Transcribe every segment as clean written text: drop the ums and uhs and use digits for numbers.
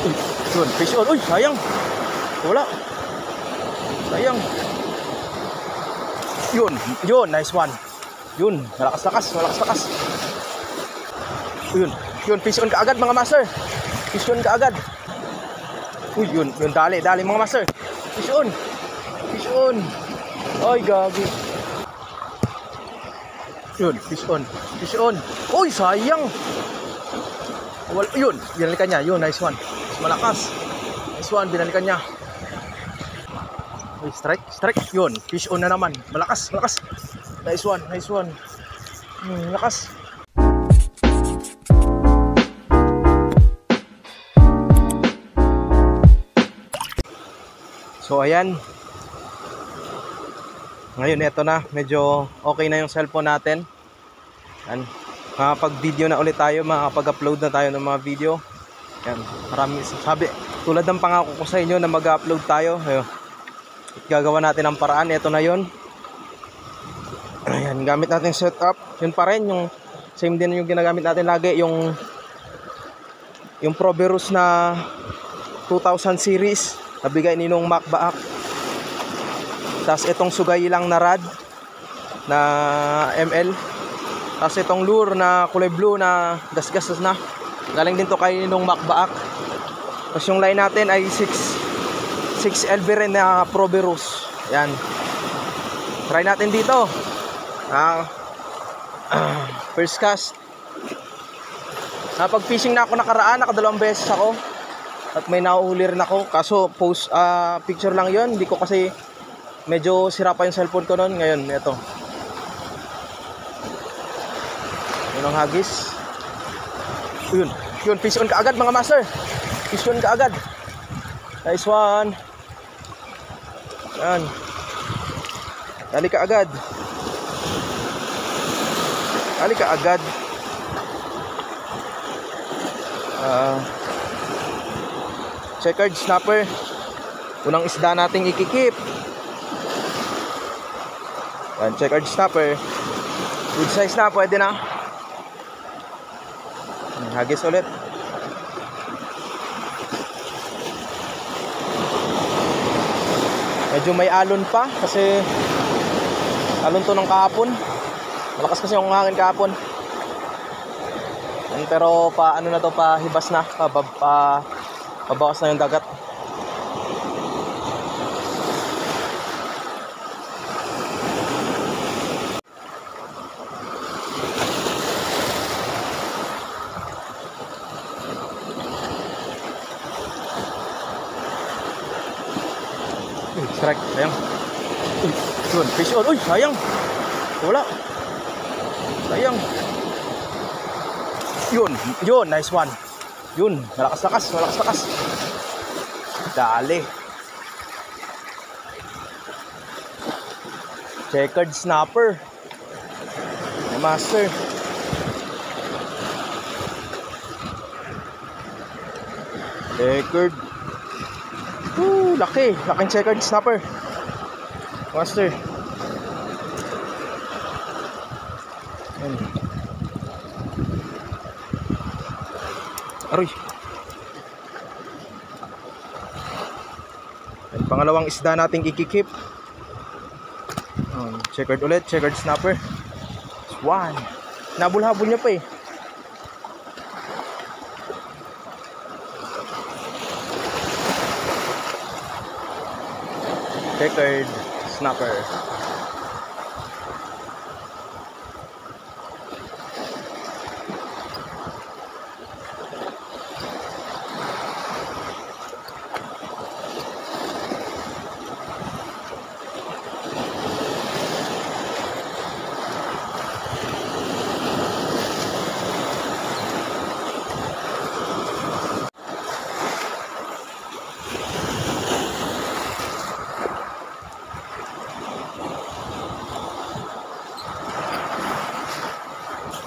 Uy, yun, fish on. Uy, sayang. Wala. Sayang. Yun, nice one. Yun, malakas. Yun, fish on kaagad mga master. Fish on kaagad. Uy, yun, dali mga master. Fish on. Ay, gagi. Yun, fish on. Uy, sayang. Yun, binalikan niya. Yun, nice one. Malakas. Nice one, binalikan niya. Uy, strike. Yun, fish on na naman. Malakas. Nice one. Malakas. So, ayan. Ngayon, eto na. Medyo okay na yung cellphone natin. Yan. Makapag-video na ulit tayo. Makapag-upload na tayo ng mga video. Yan. Marami sabi. Tulad ng pangako ko sa inyo na mag-upload tayo. Ayun. Gagawa natin ang paraan. Ito na yun. Ayan. Gamit natin setup. Yun pa rin. Yung same din yung ginagamit natin lagi. Yung Proberus na 2000 series. Nabigay ni nung Mac Baak. Tapos itong sugay lang na rad na ML. Tapos itong lure na kulay blue na gas na. Galing din to kay nung Mac Baak. Tapos yung line natin ay 6 LB rin na Proberus. Yan. Try natin dito. First cast. Pag fishing na ako nakaraan, nakadalawang beses ako. At may nahuhuli rin ako. Kaso picture lang yon. Hindi ko kasi medyo sira pa yung cellphone ko noon. Ngayon, ito. Yun ang hagis. Yun, fish on kaagad mga master. Fish on kaagad. Nice one. Yan. Dali ka agad. Checkered snapper. Unang isda nating ikikip. Yan, checkered snapper. Good size na, pwede na. Hagis ulit. Medyo may alon pa kasi alon to ng kahapon. Malakas kasi yung hangin kahapon. Pero pa hibas na, pabawas na yung dagat. Strike, sayang. Yun, fish on. Uy, sayang. Wala. Sayang. Yun, nice one. Yun, malakas. Dali. Checkered snapper. Master. Checkered. Laking checkered snapper. Master. Aroy. Pangalawang isda nating ikikip. Checkered ulit, checkered snapper. One. Nabul-habol niya pa eh. Checkered snapper.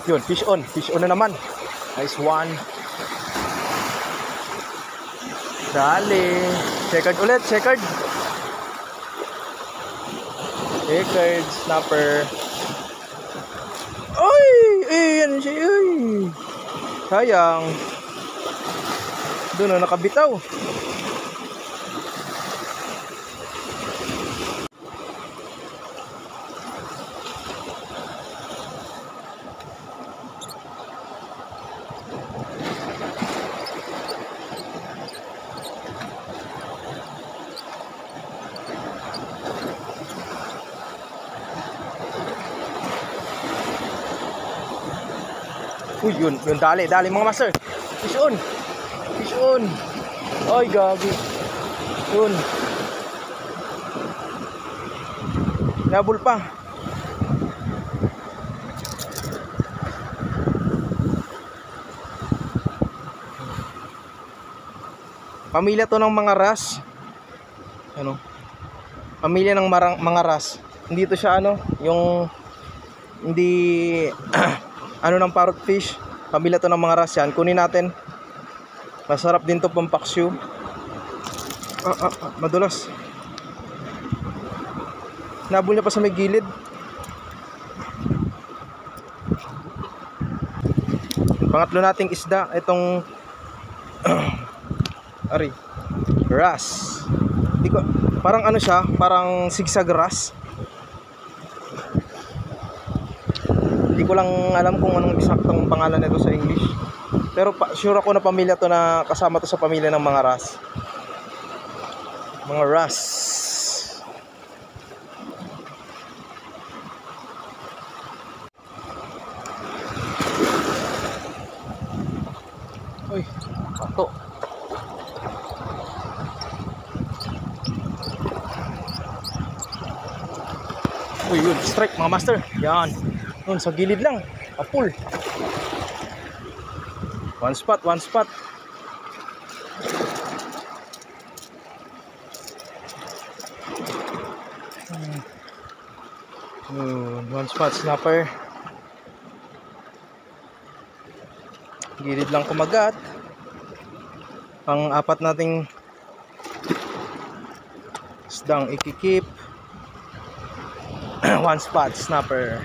Yun, fish on na naman. Nice one. Dali. Checkered ulit, checkered snapper. Ay, yan siya. Ay. Sayang. Doon na nakabitaw. Uy, yun, dali mga master. Fish on. Fish on. Ay, gabi. Yun. Nabul pa. Pamilya to ng mga ras. Ano? Pamilya ng mga ras. Hindi to siya ano, yung hindi ano ng parrot fish. Pamilya to ng mga ras yan. Kunin natin. Masarap din to pampaksyo. Madulas. Nabul niya pa sa may gilid. Pangatlo nating isda, itong ari, ras. Di ko, parang ano siya, parang sigsag ras. Hindi ko lang alam kung anong eksaktong pangalan nito sa English. Pero sure ako na pamilya to, na kasama to sa pamilya ng mga ras. Mga ras. Uy, pato. Uy, yun, strike mga master. Yan. Yun, sa gilid lang. Apul. One spot. One spot snapper. Gilid lang kumagat. Ang apat nating isdang ikikip. One spot snapper.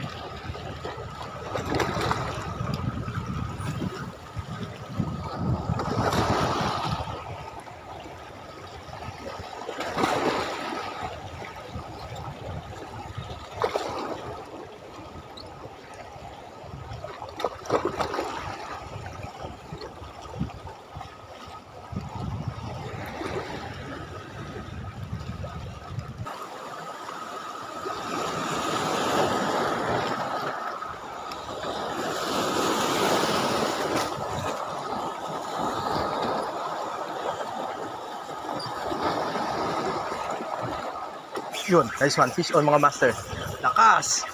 Yun, nice one. Fish on mga master. Lakas.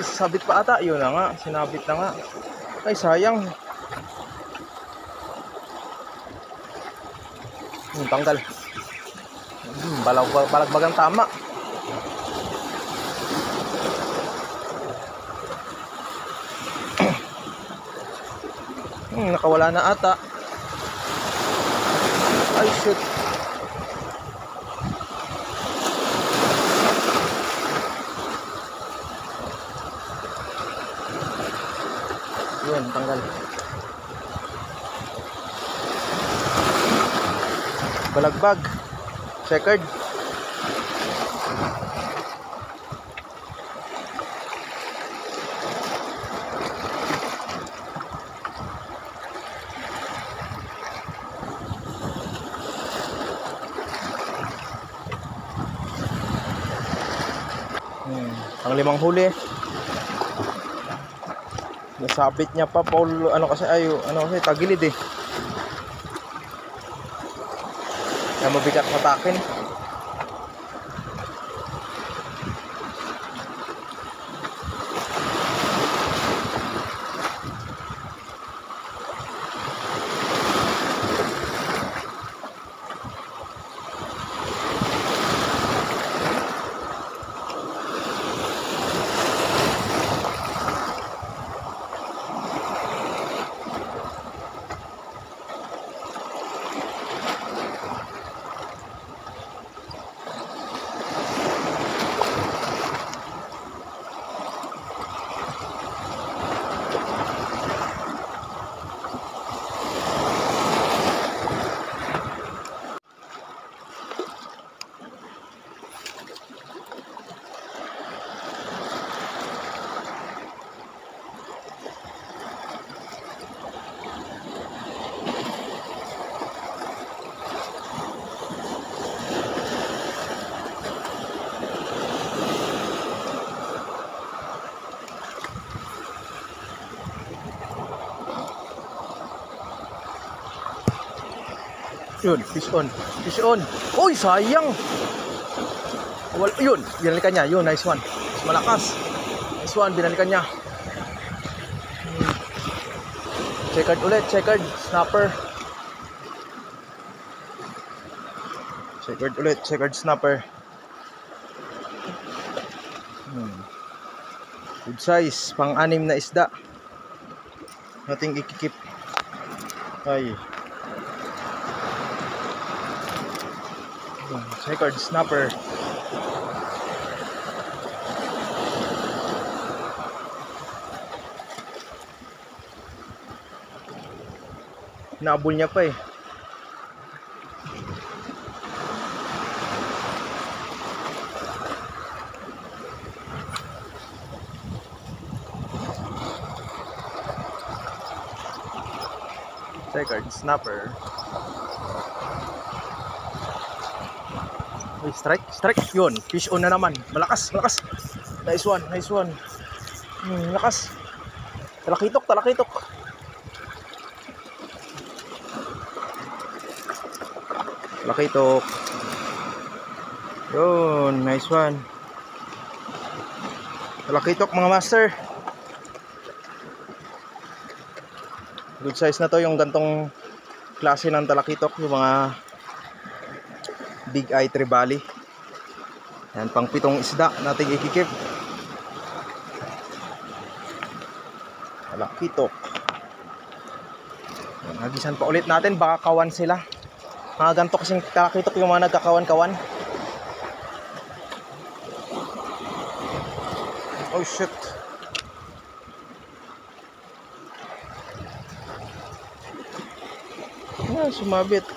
Sabit pa ata. Yun na nga, sinabit na nga. Ay, sayang. Tanggal. Balagbagang tama. Nakawala na ata. Ay, shit. Yun, tanggal. Balagbag. Checkered. Ang 5 huli. Nasabit niya pa Paul, ano kasi tagilid eh. Kaya mabigat matakin. Yun, fish on. Fish on. Uy, sayang. Yun, binalikan niya. Yun, nice one. Mas malakas. Nice one, binalikan niya. Checkered ulit, checkered. Snapper. Checkered ulit, checkered snapper. Good size, pang-anim na isda. Nating ikikip. Ay. Checkered snapper. Nabol niya pa eh. Checkered snapper. Uy, strike, strike. Yun, fish on na naman. Malakas, malakas. Nice one, nice one. Lakas. Talakitok, talakitok. Talakitok. Yun, nice one. Talakitok mga master. Good size na to yung gantong klase ng talakitok, yung mga big eye trevally. Yan, pang 7 isda nating ikikip. Talakitok. Yan, hagisan pa ulit natin, baka kawan sila. Mga ganto kasing talakitok yung mga nagkakawan-kawan. Oh shit. Ah, sumabit.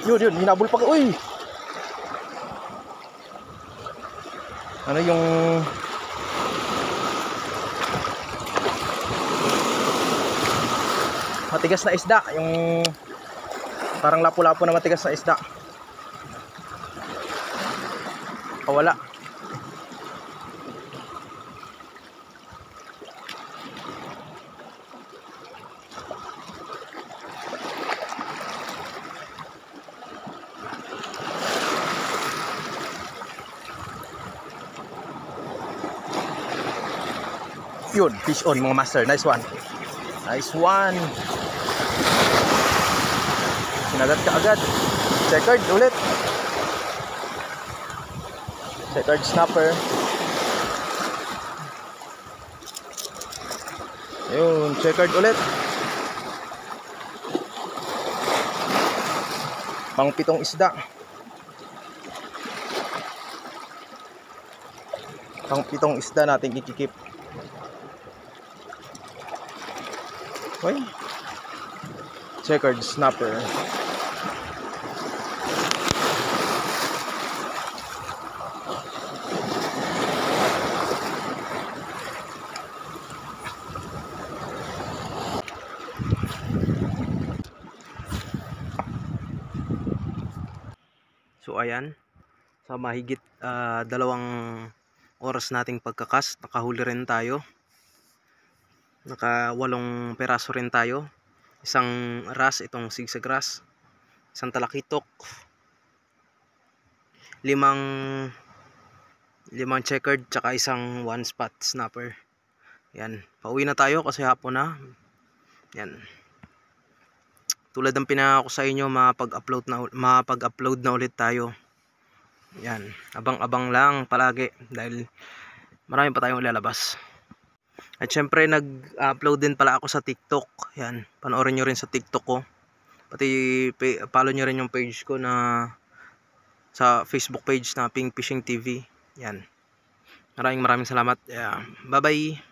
Yun, hinabol pa ko. Uy! Ano yung matigas na isda? Yung parang lapu-lapu na matigas na isda. Wala. Yun, fish on mga master. Nice one. Nice one. Sinagat ka agad. Checkered ulit. Checkered snapper. Yun, checkered ulit. Pang 7 isda. Pang 7 isda natin ikikip. Okay. Checkered snapper. So ayan, sa mahigit 2 oras nating pagkakas, nakahuli rin tayo. Naka 8 peraso rin tayo. Isang ras, itong sigsag ras, isang talakitok, 5 checkered, tsaka isang 1 spot snapper. Yan, pauwi na tayo kasi hapon na. Yan, tulad ng pinangako sa inyo, mapag-upload na ulit tayo. Yan, abang-abang lang palagi dahil marami pa tayong ilalabas. At syempre nag-upload din pala ako sa TikTok. Yan, panoorin nyo rin sa TikTok ko Pati follow nyo rin yung page ko na sa Facebook page na Pink Fishing TV. Yan. Maraming salamat. Bye bye.